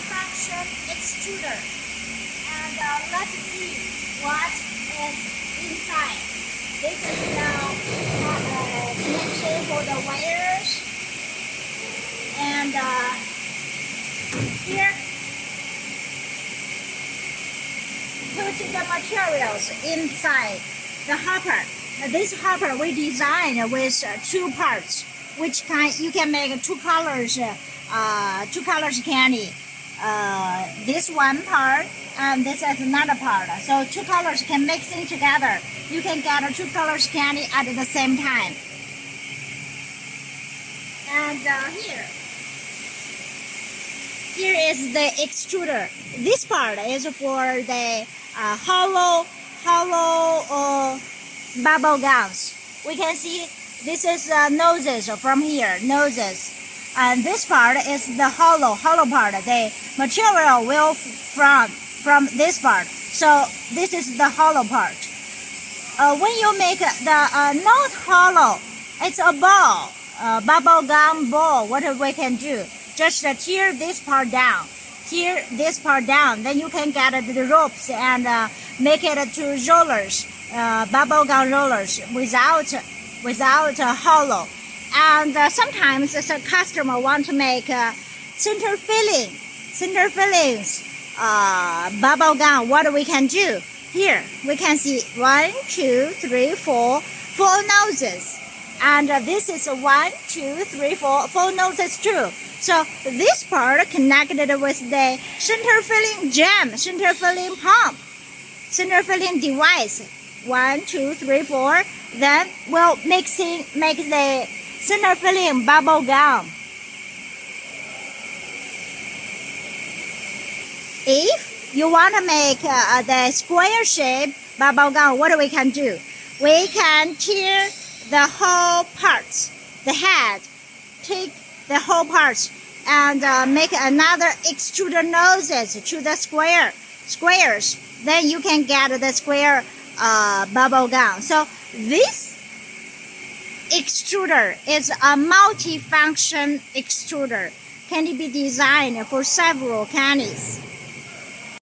multifunction extruder. And let's see what is inside. This is the connection for the wires. And here, put the materials inside the hopper. This hopper we designed with two parts, which you can make two colors candy. This one part and this is another part. So two colors can mixing together. You can get two colors candy at the same time. And here is the extruder. This part is for the hollow bubble gums. We can see this is noses from here, noses. And this part is the hollow part. The material will from this part. So this is the hollow part. When you make the not hollow, it's a ball, bubble gum ball. What we can do? Just tear this part down. Tear this part down. Then you can get the ropes and make it to rollers, bubble gum rollers without hollow. And sometimes the customer want to make center fillings, bubble gum. What we can do? Here we can see 1, 2, 3, 4 noses, and this is 1, 2, 3, 4 noses too. So this part connected with the center filling jam, center filling pump, center filling device. 1, 2, 3, 4. Then we'll make the center filling bubble gum. If you want to make the square shape bubble gum, what we can do? We can tear the whole parts, the head, take the whole parts and make another extruder noses to the squares. Then you can get the square bubble gum. So this extruder is a multi-function extruder. Can be designed for several candies.